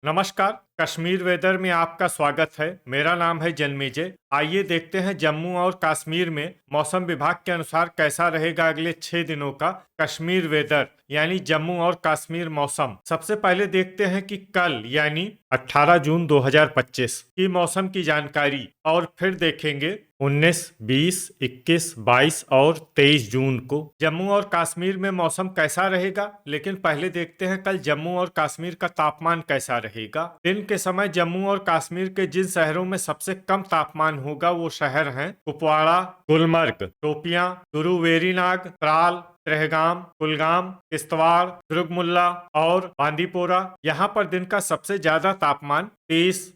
नमस्कार। कश्मीर वेदर में आपका स्वागत है। मेरा नाम है जन्मेजय। आइए देखते हैं जम्मू और कश्मीर में मौसम विभाग के अनुसार कैसा रहेगा अगले 6 दिनों का कश्मीर वेदर यानी जम्मू और कश्मीर मौसम। सबसे पहले देखते हैं कि कल यानी 18 जून 2025 की मौसम की जानकारी और फिर देखेंगे 19, 20, 21, 22 और 23 जून को जम्मू और कश्मीर में मौसम कैसा रहेगा। लेकिन पहले देखते हैं कल जम्मू और कश्मीर का तापमान कैसा रहेगा। दिन के समय जम्मू और कश्मीर के जिन शहरों में सबसे कम तापमान होगा वो शहर हैं कुपवाड़ा, गुलमर्ग, शोपियां, गुरु वेरीनाग, त्राल, त्रेहगाम, कुलगाम, किश्तवाड़, दुर्गमुल्ला और बांदीपोरा। यहाँ पर दिन का सबसे ज्यादा तापमान 30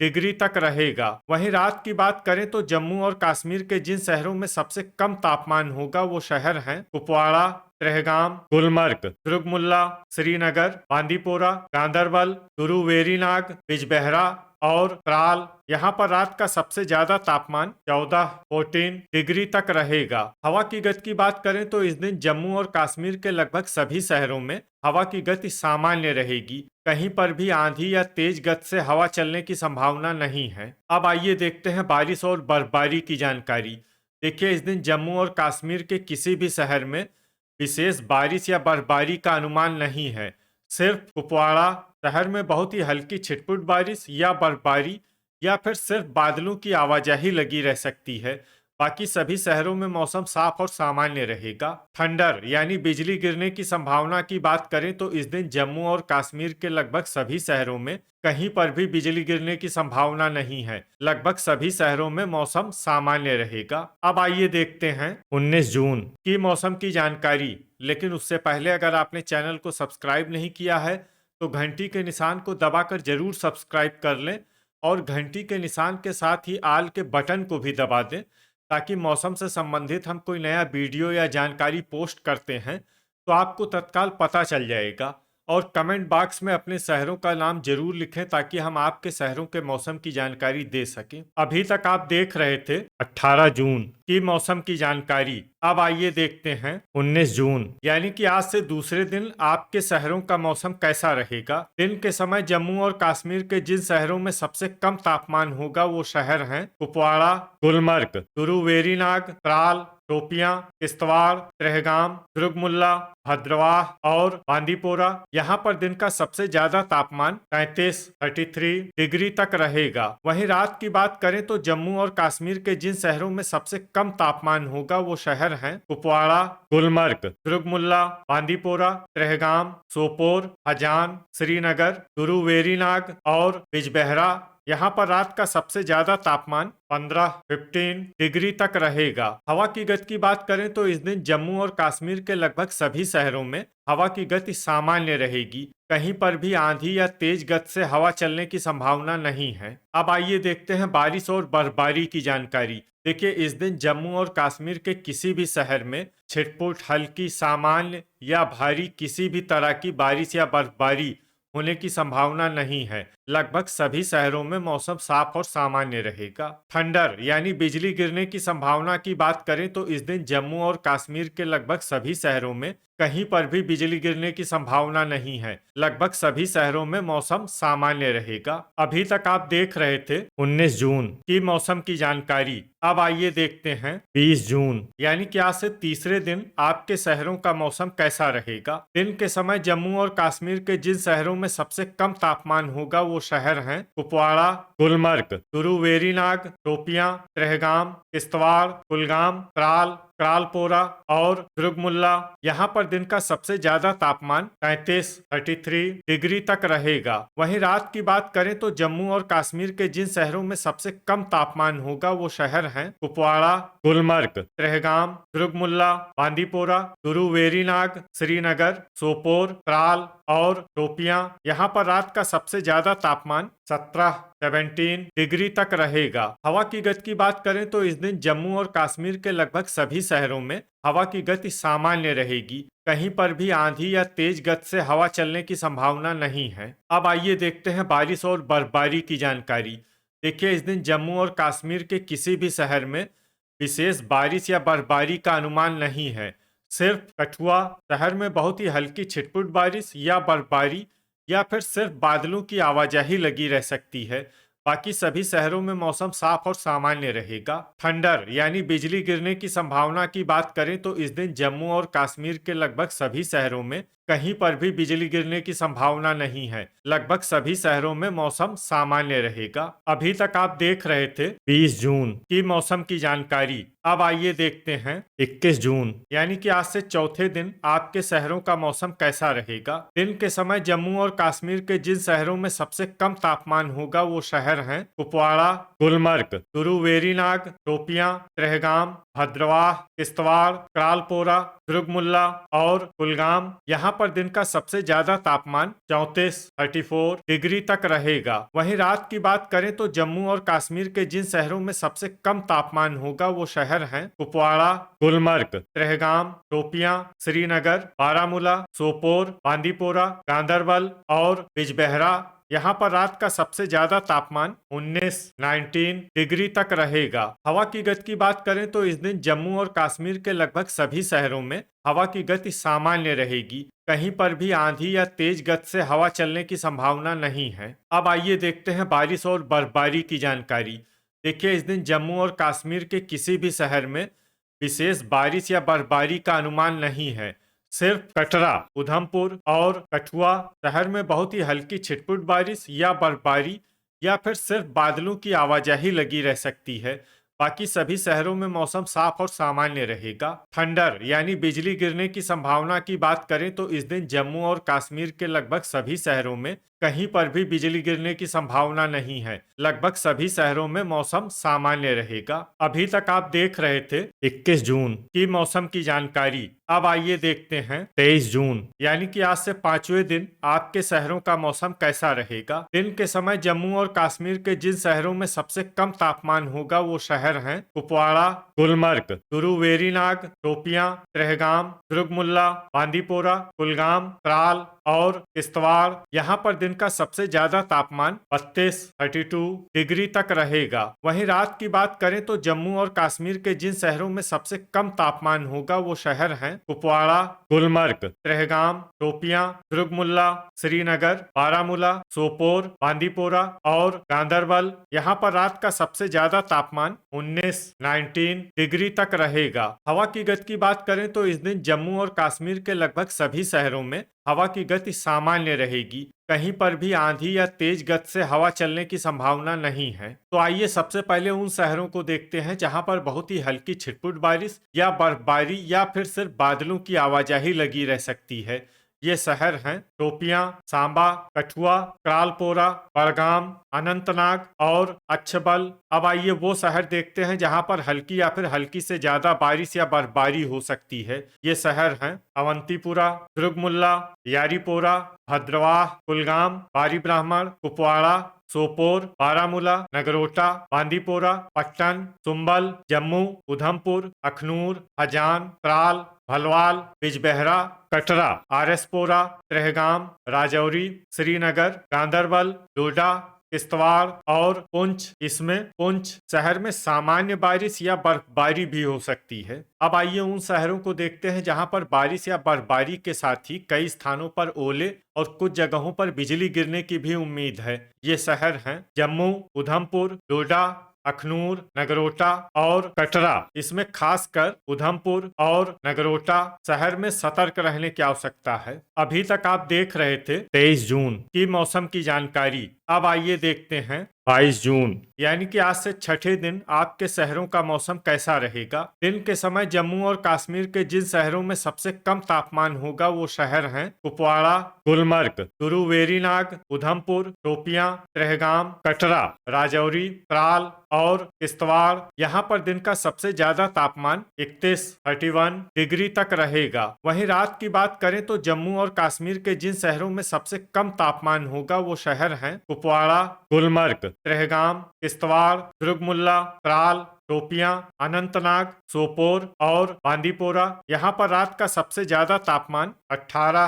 डिग्री तक रहेगा। वहीं रात की बात करें तो जम्मू और कश्मीर के जिन शहरों में सबसे कम तापमान होगा वो शहर हैं कुपवाड़ा, त्रेहगाम, गुलमर्ग, दुर्गमुल्ला, श्रीनगर, बांदीपोरा, गांदरबल, गुरु वेरीनाग, बिजबेहरा और त्राल। यहाँ पर रात का सबसे ज्यादा तापमान 14 डिग्री तक रहेगा। हवा की गति की बात करें तो इस दिन जम्मू और कश्मीर के लगभग सभी शहरों में हवा की गति सामान्य रहेगी। कहीं पर भी आंधी या तेज गति से हवा चलने की संभावना नहीं है। अब आइए देखते हैं बारिश और बर्फबारी की जानकारी। देखिए, इस दिन जम्मू और कश्मीर के किसी भी शहर में विशेष बारिश या बर्फबारी का अनुमान नहीं है। सिर्फ कुपवाड़ा शहर में बहुत ही हल्की छिटपुट बारिश या बर्फबारी या फिर सिर्फ बादलों की आवाजाही लगी रह सकती है। बाकी सभी शहरों में मौसम साफ और सामान्य रहेगा। थंडर यानी बिजली गिरने की संभावना की बात करें तो इस दिन जम्मू और कश्मीर के लगभग सभी शहरों में कहीं पर भी बिजली गिरने की संभावना नहीं है। लगभग सभी शहरों में मौसम सामान्य रहेगा। अब आइए देखते हैं 19 जून की मौसम की जानकारी। लेकिन उससे पहले अगर आपने चैनल को सब्सक्राइब नहीं किया है तो घंटी के निशान को दबाकर जरूर सब्सक्राइब कर लें और घंटी के निशान के साथ ही आल के बटन को भी दबा दें, ताकि मौसम से संबंधित हम कोई नया वीडियो या जानकारी पोस्ट करते हैं तो आपको तत्काल पता चल जाएगा। और कमेंट बॉक्स में अपने शहरों का नाम जरूर लिखें ताकि हम आपके शहरों के मौसम की जानकारी दे सकें। अभी तक आप देख रहे थे 18 जून की मौसम की जानकारी। अब आइए देखते हैं 19 जून यानी कि आज से दूसरे दिन आपके शहरों का मौसम कैसा रहेगा। दिन के समय जम्मू और कश्मीर के जिन शहरों में सबसे कम तापमान होगा वो शहर हैं कुपवाड़ा, गुलमर्ग, गुरु वेरीनाग, त्राल, शोपियां, किश्तवाड़, त्रेहगाम, दुर्गमुल्ला, भद्रवाह और बांदीपोरा। यहाँ पर दिन का सबसे ज्यादा तापमान 33 डिग्री तक रहेगा। वहीं रात की बात करें तो जम्मू और कश्मीर के जिन शहरों में सबसे कम तापमान होगा वो शहर हैं कुपवाड़ा, गुलमर्ग, दुर्गमुल्ला, बांदीपोरा, त्रेहगाम, सोपोर, हजान, श्रीनगर, गुरु वेरीनाग और बिजबेहरा। यहाँ पर रात का सबसे ज्यादा तापमान 15 डिग्री तक रहेगा। हवा की गति की बात करें तो इस दिन जम्मू और कश्मीर के लगभग सभी शहरों में हवा की गति सामान्य रहेगी। कहीं पर भी आंधी या तेज गति से हवा चलने की संभावना नहीं है। अब आइए देखते हैं बारिश और बर्फबारी की जानकारी। देखिए, इस दिन जम्मू और कश्मीर के किसी भी शहर में छिटपुट, हल्की, सामान्य या भारी किसी भी तरह की बारिश या बर्फबारी होने की संभावना नहीं है। लगभग सभी शहरों में मौसम साफ और सामान्य रहेगा। थंडर यानी बिजली गिरने की संभावना की बात करें तो इस दिन जम्मू और कश्मीर के लगभग सभी शहरों में कहीं पर भी बिजली गिरने की संभावना नहीं है। लगभग सभी शहरों में मौसम सामान्य रहेगा। अभी तक आप देख रहे थे 19 जून की मौसम की जानकारी। अब आइए देखते हैं 20 जून यानी कि आज से तीसरे दिन आपके शहरों का मौसम कैसा रहेगा। दिन के समय जम्मू और कश्मीर के जिन शहरों में सबसे कम तापमान होगा वो शहर हैं कुपवाड़ा, गुलमर्ग, गुरु वेरीनाग, शोपियां, त्रेहगाम, किश्तवाड़, कुलगाम, त्राल, त्रालपोरा और दुर्गमुल्ला। यहाँ पर दिन का सबसे ज्यादा तापमान 33 डिग्री तक रहेगा। वहीं रात की बात करें तो जम्मू और कश्मीर के जिन शहरों में सबसे कम तापमान होगा वो शहर हैं कुपवाड़ा, गुलमर्ग, त्रेहगाम, दुर्गमुल्ला, बांदीपोरा, गुरु वेरीनाग, श्रीनगर, सोपोर, त्राल और शोपियां। यहाँ पर रात का सबसे ज्यादा तापमान 17 डिग्री तक रहेगा। हवा की गति की बात करें तो इस दिन जम्मू और कश्मीर के लगभग सभी शहरों में हवा की गति सामान्य रहेगी। कहीं पर भी आंधी या तेज गति से हवा चलने की संभावना नहीं है। अब आइए देखते हैं बारिश और बर्फबारी की जानकारी। देखिए, इस दिन जम्मू और कश्मीर के किसी भी शहर में विशेष बारिश या बर्फबारी का अनुमान नहीं है। सिर्फ कठुआ शहर में बहुत ही हल्की छिटपुट बारिश या बर्फबारी या फिर सिर्फ बादलों की आवाजाही लगी रह सकती है। बाकी सभी शहरों में मौसम साफ और सामान्य रहेगा। थंडर यानी बिजली गिरने की संभावना की बात करें तो इस दिन जम्मू और कश्मीर के लगभग सभी शहरों में कहीं पर भी बिजली गिरने की संभावना नहीं है। लगभग सभी शहरों में मौसम सामान्य रहेगा। अभी तक आप देख रहे थे 20 जून की मौसम की जानकारी। अब आइए देखते हैं 21 जून यानी कि आज से चौथे दिन आपके शहरों का मौसम कैसा रहेगा। दिन के समय जम्मू और कश्मीर के जिन शहरों में सबसे कम तापमान होगा वो शहर हैं कुपवाड़ा, गुलमर्ग, तुरुवेरीनाग, शोपियां, त्रेहगाम, भद्रवाह, किश्तवाड़, करालपोरा, दुर्गमुल्ला और कुलगाम। यहाँ पर दिन का सबसे ज्यादा तापमान 34 डिग्री तक रहेगा। वहीं रात की बात करें तो जम्मू और कश्मीर के जिन शहरों में सबसे कम तापमान होगा वो शहर हैं कुपवाड़ा, गुलमर्ग, त्रेहगाम, शोपियां, श्रीनगर, बारामूला, सोपोर, बांदीपोरा, गांदरबल और बिजबेहरा। यहाँ पर रात का सबसे ज्यादा तापमान 19 डिग्री तक रहेगा। हवा की गति की बात करें तो इस दिन जम्मू और कश्मीर के लगभग सभी शहरों में हवा की गति सामान्य रहेगी। कहीं पर भी आंधी या तेज गति से हवा चलने की संभावना नहीं है। अब आइए देखते हैं बारिश और बर्फबारी की जानकारी। देखिए, इस दिन जम्मू और कश्मीर के किसी भी शहर में विशेष बारिश या बर्फबारी का अनुमान नहीं है। सिर्फ कटरा, उधमपुर और कठुआ शहर में बहुत ही हल्की छिटपुट बारिश या बर्फबारी या फिर सिर्फ बादलों की आवाजाही लगी रह सकती है। बाकी सभी शहरों में मौसम साफ और सामान्य रहेगा। थंडर यानी बिजली गिरने की संभावना की बात करें तो इस दिन जम्मू और कश्मीर के लगभग सभी शहरों में कहीं पर भी बिजली गिरने की संभावना नहीं है। लगभग सभी शहरों में मौसम सामान्य रहेगा। अभी तक आप देख रहे थे 21 जून की मौसम की जानकारी। अब आइए देखते हैं 23 जून यानी कि आज से 5वें दिन आपके शहरों का मौसम कैसा रहेगा। दिन के समय जम्मू और कश्मीर के जिन शहरों में सबसे कम तापमान होगा वो शहर हैं कुपवाड़ा, गुलमर्ग, तुरुवेरीनाग, शोपियां, त्रेहगाम, दुर्गमुल्ला, बांदीपोरा, कुलगाम, त्राल और किश्तवाड़। यहाँ पर दिन का सबसे ज्यादा तापमान 32 डिग्री तक रहेगा। वहीं रात की बात करें तो जम्मू और कश्मीर के जिन शहरों में सबसे कम तापमान होगा वो शहर हैं कुपवाड़ा, गुलमर्ग, त्रेहगाम, शोपियां, दुर्गमुल्ला, श्रीनगर, बारामूला, सोपोर, बांदीपोरा और गांदरबल। यहाँ पर रात का सबसे ज्यादा तापमान 19 डिग्री तक रहेगा। हवा की गति की बात करें तो इस दिन जम्मू और कश्मीर के लगभग सभी शहरों में हवा की गति सामान्य रहेगी। कहीं पर भी आंधी या तेज गति से हवा चलने की संभावना नहीं है। तो आइए सबसे पहले उन शहरों को देखते हैं जहां पर बहुत ही हल्की छिटपुट बारिश या बर्फबारी या फिर सिर्फ बादलों की आवाजाही लगी रह सकती है। ये शहर हैं शोपियां, सांबा, कठुआ, करालपोरा, बड़गाम, अनंतनाग और अच्छबल। अब आइए वो शहर देखते हैं जहां पर हल्की या फिर हल्की से ज्यादा बारिश या बर्फबारी हो सकती है। ये शहर हैं अवंतीपुरा, दुर्गमुल्ला, यारीपोरा, भद्रवाह, कुलगाम, बारी ब्राह्मण, कुपवाड़ा, सोपोर, बारामूला, नगरोटा, बांदीपोरा, पट्टन, सुंबल, जम्मू, उधमपुर, अखनूर, हजान, त्राल, भलवाल, बिजबेहरा, कटरा, आरएसपोरा, त्रेहगाम, राजौरी, श्रीनगर, गांदरबल, डोडा, किश्तवाड़ और पुंछ। इसमें पुंछ शहर में सामान्य बारिश या बर्फबारी भी हो सकती है। अब आइए उन शहरों को देखते हैं जहां पर बारिश या बर्फबारी के साथ ही कई स्थानों पर ओले और कुछ जगहों पर बिजली गिरने की भी उम्मीद है। ये शहर हैं जम्मू, उधमपुर, डोडा, अखनूर, नगरोटा और कटरा। इसमें खासकर उधमपुर और नगरोटा शहर में सतर्क रहने की आवश्यकता है। अभी तक आप देख रहे थे 23 जून की मौसम की जानकारी। अब आइए देखते हैं 22 जून यानी कि आज से छठे दिन आपके शहरों का मौसम कैसा रहेगा। दिन के समय जम्मू और कश्मीर के जिन शहरों में सबसे कम तापमान होगा वो शहर हैं कुपवाड़ा, गुलमर्ग, तुरुवेरीनाग, उधमपुर, शोपियां, त्रेहगाम, कटरा, राजौरी, त्राल और किश्तवाड़। यहाँ पर दिन का सबसे ज्यादा तापमान 31 डिग्री तक रहेगा। वहीं रात की बात करें तो जम्मू और कश्मीर के जिन शहरों में सबसे कम तापमान होगा वो शहर हैं कुपवाड़ा, गुलमर्ग, त्रेहगाम, किश्तवाड़, दुर्गमुल्ला, त्राल, शोपियां, अनंतनाग, सोपोर और बांदीपोरा। यहाँ पर रात का सबसे ज्यादा तापमान 18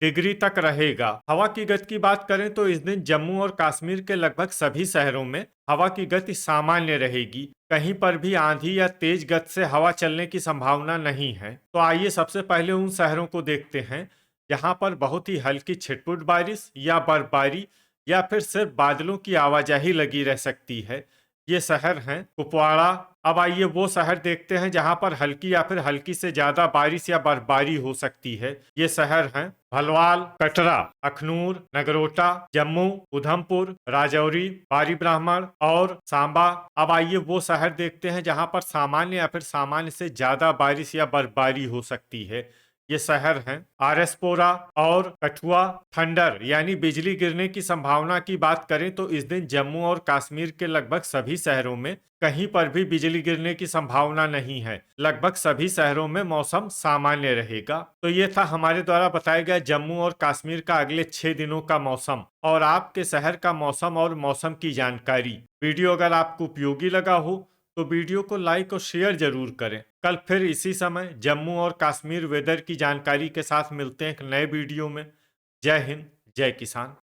डिग्री तक रहेगा। हवा की गति की बात करें तो इस दिन जम्मू और कश्मीर के लगभग सभी शहरों में हवा की गति सामान्य रहेगी। कहीं पर भी आंधी या तेज गति से हवा चलने की संभावना नहीं है। तो आइए सबसे पहले उन शहरों को देखते हैं यहाँ पर बहुत ही हल्की छिटपुट बारिश या बर्फबारी या फिर सिर्फ बादलों की आवाजाही लगी रह सकती है। ये शहर हैं कुपवाड़ा। अब आइए वो शहर देखते हैं जहां पर हल्की या फिर हल्की से ज्यादा बारिश या बर्फबारी हो सकती है। ये शहर हैं भलवाल, कटरा, अखनूर, नगरोटा, जम्मू, उधमपुर, राजौरी, बारी ब्राह्मण और सांबा। अब आइए वो शहर देखते हैं जहां पर सामान्य या फिर सामान्य से ज्यादा बारिश या बर्फबारी हो सकती है। ये शहर हैं आरएसपोरा और कठुआ। थंडर यानी बिजली गिरने की संभावना की बात करें तो इस दिन जम्मू और कश्मीर के लगभग सभी शहरों में कहीं पर भी बिजली गिरने की संभावना नहीं है। लगभग सभी शहरों में मौसम सामान्य रहेगा। तो ये था हमारे द्वारा बताया गया जम्मू और कश्मीर का अगले 6 दिनों का मौसम और आपके शहर का मौसम और मौसम की जानकारी। वीडियो अगर आपको उपयोगी लगा हो तो वीडियो को लाइक और शेयर जरूर करें। कल फिर इसी समय जम्मू और कश्मीर वेदर की जानकारी के साथ मिलते हैं एक नए वीडियो में। जय हिंद, जय किसान।